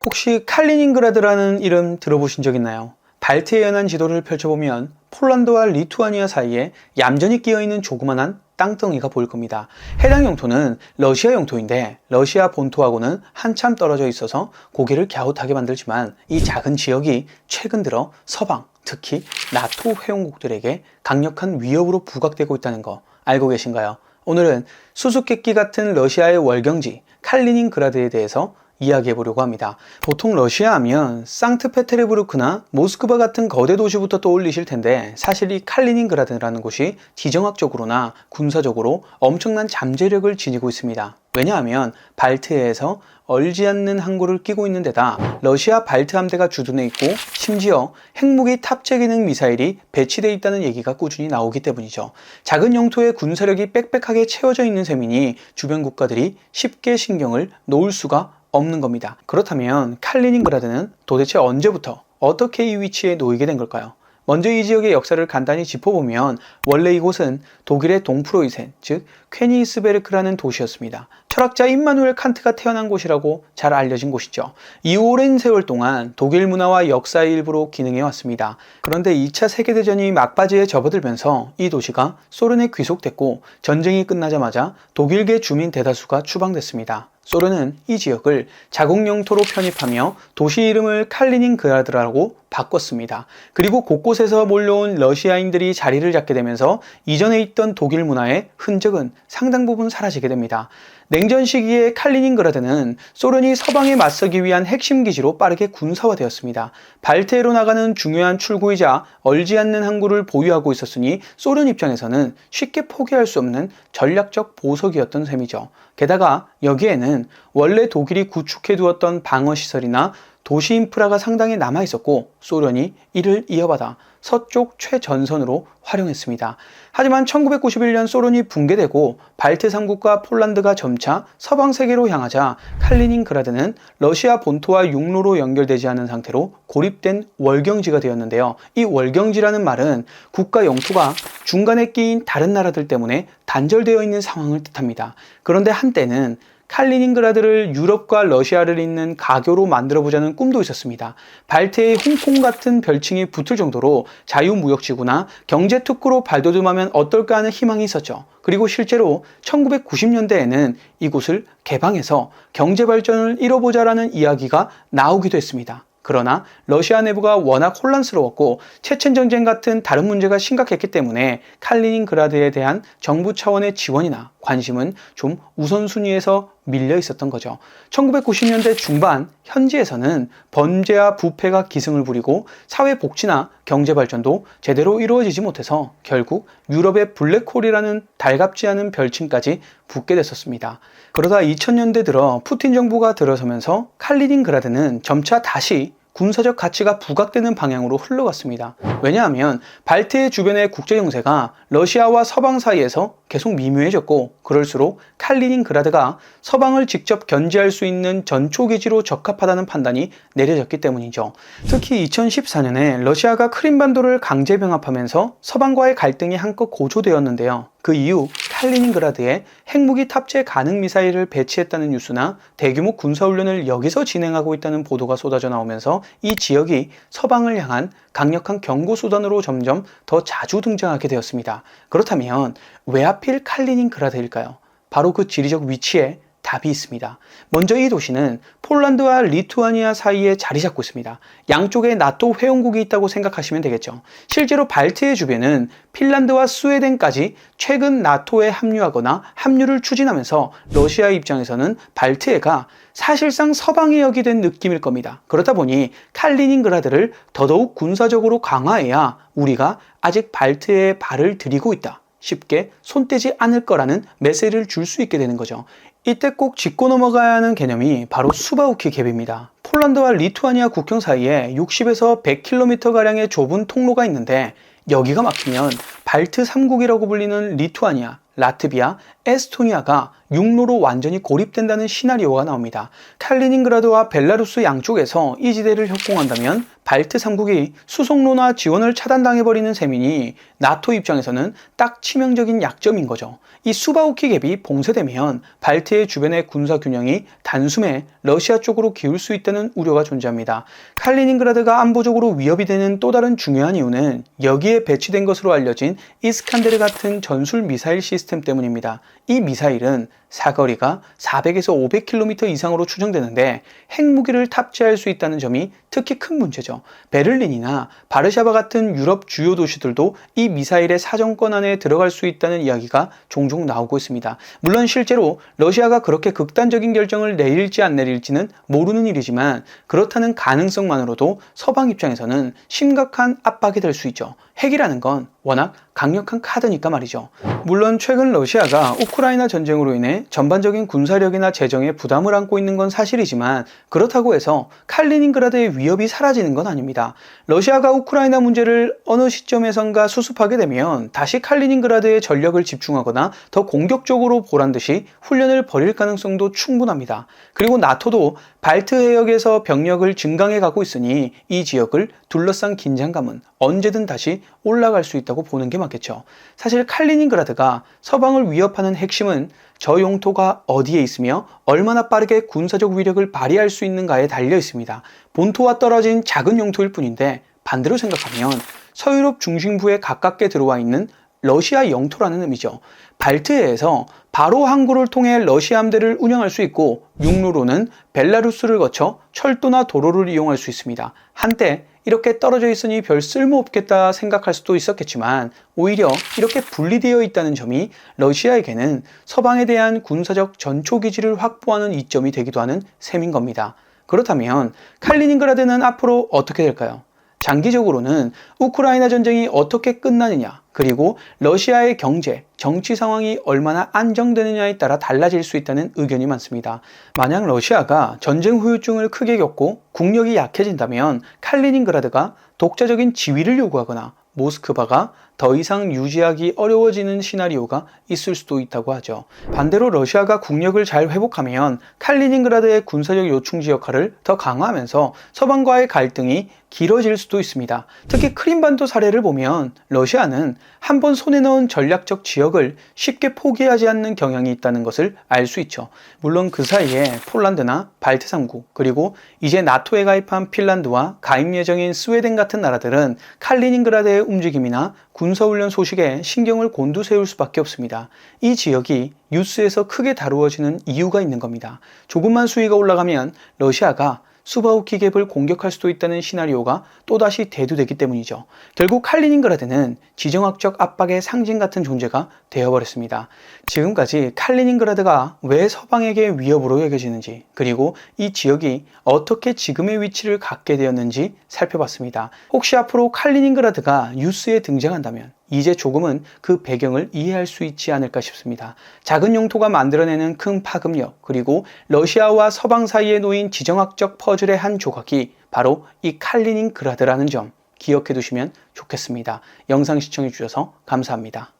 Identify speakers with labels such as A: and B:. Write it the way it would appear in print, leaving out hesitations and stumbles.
A: 혹시 칼리닝그라드라는 이름 들어보신 적 있나요? 발트해 연안 지도를 펼쳐보면 폴란드와 리투아니아 사이에 얌전히 끼어있는 조그만한 땅덩이가 보일 겁니다. 해당 영토는 러시아 영토인데 러시아 본토하고는 한참 떨어져 있어서 고개를 갸웃하게 만들지만 이 작은 지역이 최근 들어 서방, 특히 나토 회원국들에게 강력한 위협으로 부각되고 있다는 거 알고 계신가요? 오늘은 수수께끼 같은 러시아의 월경지 칼리닝그라드에 대해서 이야기해 보려고 합니다. 보통 러시아 하면 상트페테르부르크나 모스크바 같은 거대 도시부터 떠올리실 텐데 사실 이 칼리닝그라드라는 곳이 지정학적으로나 군사적으로 엄청난 잠재력을 지니고 있습니다. 왜냐하면 발트해에서 얼지 않는 항구를 끼고 있는 데다 러시아 발트 함대가 주둔해 있고 심지어 핵무기 탑재 기능 미사일이 배치되어 있다는 얘기가 꾸준히 나오기 때문이죠. 작은 영토에 군사력이 빽빽하게 채워져 있는 셈이니 주변 국가들이 쉽게 신경을 놓을 수가 없는 겁니다. 그렇다면 칼리닝그라드는 도대체 언제부터 어떻게 이 위치에 놓이게 된 걸까요? 먼저 이 지역의 역사를 간단히 짚어보면 원래 이곳은 독일의 동프로이센, 즉 퀘니히스베르크라는 도시였습니다. 철학자 임마누엘 칸트가 태어난 곳이라고 잘 알려진 곳이죠. 이 오랜 세월 동안 독일 문화와 역사의 일부로 기능해 왔습니다. 그런데 2차 세계대전이 막바지에 접어들면서 이 도시가 소련에 귀속됐고 전쟁이 끝나자마자 독일계 주민 대다수가 추방됐습니다. 소련은 이 지역을 자국 영토로 편입하며 도시 이름을 칼리닝그라드라고 바꿨습니다. 그리고 곳곳에서 몰려온 러시아인들이 자리를 잡게 되면서 이전에 있던 독일 문화의 흔적은 상당 부분 사라지게 됩니다. 냉전 시기에 칼리닝그라드는 소련이 서방에 맞서기 위한 핵심 기지로 빠르게 군사화되었습니다. 발트해로 나가는 중요한 출구이자 얼지 않는 항구를 보유하고 있었으니 소련 입장에서는 쉽게 포기할 수 없는 전략적 보석이었던 셈이죠. 게다가 여기에는 원래 독일이 구축해 두었던 방어시설이나 도시 인프라가 상당히 남아 있었고 소련이 이를 이어받아 서쪽 최전선으로 활용했습니다. 하지만 1991년 소련이 붕괴되고 발트 3국과 폴란드가 점차 서방 세계로 향하자 칼리닝그라드는 러시아 본토와 육로로 연결되지 않은 상태로 고립된 월경지가 되었는데요. 이 월경지라는 말은 국가 영토가 중간에 끼인 다른 나라들 때문에 단절되어 있는 상황을 뜻합니다. 그런데 한때는 칼리닝그라드를 유럽과 러시아를 잇는 가교로 만들어보자는 꿈도 있었습니다. 발트해의 홍콩 같은 별칭이 붙을 정도로 자유무역지구나 경제특구로 발돋움하면 어떨까 하는 희망이 있었죠. 그리고 실제로 1990년대에는 이곳을 개방해서 경제발전을 이뤄보자라는 이야기가 나오기도 했습니다. 그러나 러시아 내부가 워낙 혼란스러웠고 체첸전쟁 같은 다른 문제가 심각했기 때문에 칼리닝그라드에 대한 정부 차원의 지원이나 관심은 좀 우선순위에서 밀려 있었던 거죠. 1990년대 중반 현지에서는 범죄와 부패가 기승을 부리고 사회복지나 경제발전도 제대로 이루어지지 못해서 결국 유럽의 블랙홀이라는 달갑지 않은 별칭까지 붙게 됐었습니다. 그러다 2000년대 들어 푸틴 정부가 들어서면서 칼리닝그라드는 점차 다시 군사적 가치가 부각되는 방향으로 흘러갔습니다. 왜냐하면 발트해 주변의 국제 정세가 러시아와 서방 사이에서 계속 미묘해졌고 그럴수록 칼리닝그라드가 서방을 직접 견제할 수 있는 전초기지로 적합하다는 판단이 내려졌기 때문이죠. 특히 2014년에 러시아가 크림반도를 강제 병합하면서 서방과의 갈등이 한껏 고조되었는데요. 그 이후 칼리닝그라드에 핵무기 탑재 가능 미사일을 배치했다는 뉴스나 대규모 군사훈련을 여기서 진행하고 있다는 보도가 쏟아져 나오면서 이 지역이 서방을 향한 강력한 경고 수단으로 점점 더 자주 등장하게 되었습니다. 그렇다면 왜 하필 칼리닝그라드일까요? 바로 그 지리적 위치에 답이 있습니다. 먼저 이 도시는 폴란드와 리투아니아 사이에 자리 잡고 있습니다. 양쪽에 나토 회원국이 있다고 생각하시면 되겠죠. 실제로 발트해 주변은 핀란드와 스웨덴까지 최근 나토에 합류하거나 합류를 추진하면서 러시아 입장에서는 발트해가 사실상 서방의 역이 된 느낌일 겁니다. 그렇다 보니 칼리닝그라드를 더더욱 군사적으로 강화해야 우리가 아직 발트해에 발을 들이고 있다. 쉽게 손떼지 않을 거라는 메시지를 줄 수 있게 되는 거죠. 이때 꼭 짚고 넘어가야 하는 개념이 바로 수바우키 갭입니다. 폴란드와 리투아니아 국경 사이에 60에서 100km가량의 좁은 통로가 있는데 여기가 막히면 발트 3국이라고 불리는 리투아니아, 라트비아, 에스토니아가 육로로 완전히 고립된다는 시나리오가 나옵니다. 칼리닝그라드와 벨라루스 양쪽에서 이 지대를 협공한다면 발트 3국이 수송로나 지원을 차단당해버리는 셈이니 나토 입장에서는 딱 치명적인 약점인 거죠. 이 수바우키 갭이 봉쇄되면 발트의 주변의 군사 균형이 단숨에 러시아 쪽으로 기울 수 있다는 우려가 존재합니다. 칼리닝그라드가 안보적으로 위협이 되는 또 다른 중요한 이유는 여기에 배치된 것으로 알려진 이스칸데르 같은 전술 미사일 시스템 때문입니다. 이 미사일은 사거리가 400에서 500km 이상으로 추정되는데 핵무기를 탑재할 수 있다는 점이 특히 큰 문제죠. 베를린이나 바르샤바 같은 유럽 주요 도시들도 이 미사일의 사정권 안에 들어갈 수 있다는 이야기가 종종 나오고 있습니다. 물론 실제로 러시아가 그렇게 극단적인 결정을 내릴지 안 내릴지는 모르는 일이지만 그렇다는 가능성만으로도 서방 입장에서는 심각한 압박이 될 수 있죠. 핵이라는 건 워낙 강력한 카드니까 말이죠. 물론 최근 러시아가 우크라이나 전쟁으로 인해 전반적인 군사력이나 재정에 부담을 안고 있는 건 사실이지만 그렇다고 해서 칼리닝그라드의 위협이 사라지는 건 아닙니다. 러시아가 우크라이나 문제를 어느 시점에선가 수습하게 되면 다시 칼리닝그라드에 전력을 집중하거나 더 공격적으로 보란듯이 훈련을 벌일 가능성도 충분합니다. 그리고 나토도 발트 해역에서 병력을 증강해 가고 있으니 이 지역을 둘러싼 긴장감은 언제든 다시 올라갈 수 있다고 보는 게 맞겠죠. 사실 칼리닝그라드가 서방을 위협하는 핵심은 저 용토가 어디에 있으며 얼마나 빠르게 군사적 위력을 발휘할 수 있는가에 달려 있습니다. 본토와 떨어진 작은 용토일 뿐인데 반대로 생각하면 서유럽 중심부에 가깝게 들어와 있는 러시아 영토라는 의미죠. 발트해에서 바로 항구를 통해 러시아 함대를 운영할 수 있고 육로로는 벨라루스를 거쳐 철도나 도로를 이용할 수 있습니다. 한때 이렇게 떨어져 있으니 별 쓸모없겠다 생각할 수도 있었겠지만 오히려 이렇게 분리되어 있다는 점이 러시아에게는 서방에 대한 군사적 전초기지를 확보하는 이점이 되기도 하는 셈인 겁니다. 그렇다면 칼리닝그라드는 앞으로 어떻게 될까요? 장기적으로는 우크라이나 전쟁이 어떻게 끝나느냐, 그리고 러시아의 경제, 정치 상황이 얼마나 안정되느냐에 따라 달라질 수 있다는 의견이 많습니다. 만약 러시아가 전쟁 후유증을 크게 겪고 국력이 약해진다면 칼리닝그라드가 독자적인 지위를 요구하거나 모스크바가 더 이상 유지하기 어려워지는 시나리오가 있을 수도 있다고 하죠. 반대로 러시아가 국력을 잘 회복하면 칼리닝그라드의 군사적 요충지 역할을 더 강화하면서 서방과의 갈등이 길어질 수도 있습니다. 특히 크림반도 사례를 보면 러시아는 한번 손에 넣은 전략적 지역을 쉽게 포기하지 않는 경향이 있다는 것을 알 수 있죠. 물론 그 사이에 폴란드나 발트 3국 그리고 이제 나토에 가입한 핀란드와 가입 예정인 스웨덴 같은 나라들은 칼리닝그라드의 움직임이나 군사훈련 소식에 신경을 곤두세울 수밖에 없습니다. 이 지역이 뉴스에서 크게 다루어지는 이유가 있는 겁니다. 조금만 수위가 올라가면 러시아가 수바우키 갭을 공격할 수도 있다는 시나리오가 또다시 대두되기 때문이죠. 결국 칼리닝그라드는 지정학적 압박의 상징 같은 존재가 되어버렸습니다. 지금까지 칼리닝그라드가 왜 서방에게 위협으로 여겨지는지, 그리고 이 지역이 어떻게 지금의 위치를 갖게 되었는지 살펴봤습니다. 혹시 앞으로 칼리닝그라드가 뉴스에 등장한다면 이제 조금은 그 배경을 이해할 수 있지 않을까 싶습니다. 작은 영토가 만들어내는 큰 파급력, 그리고 러시아와 서방 사이에 놓인 지정학적 퍼즐의 한 조각이 바로 이 칼리닝그라드라는 점 기억해 두시면 좋겠습니다. 영상 시청해 주셔서 감사합니다.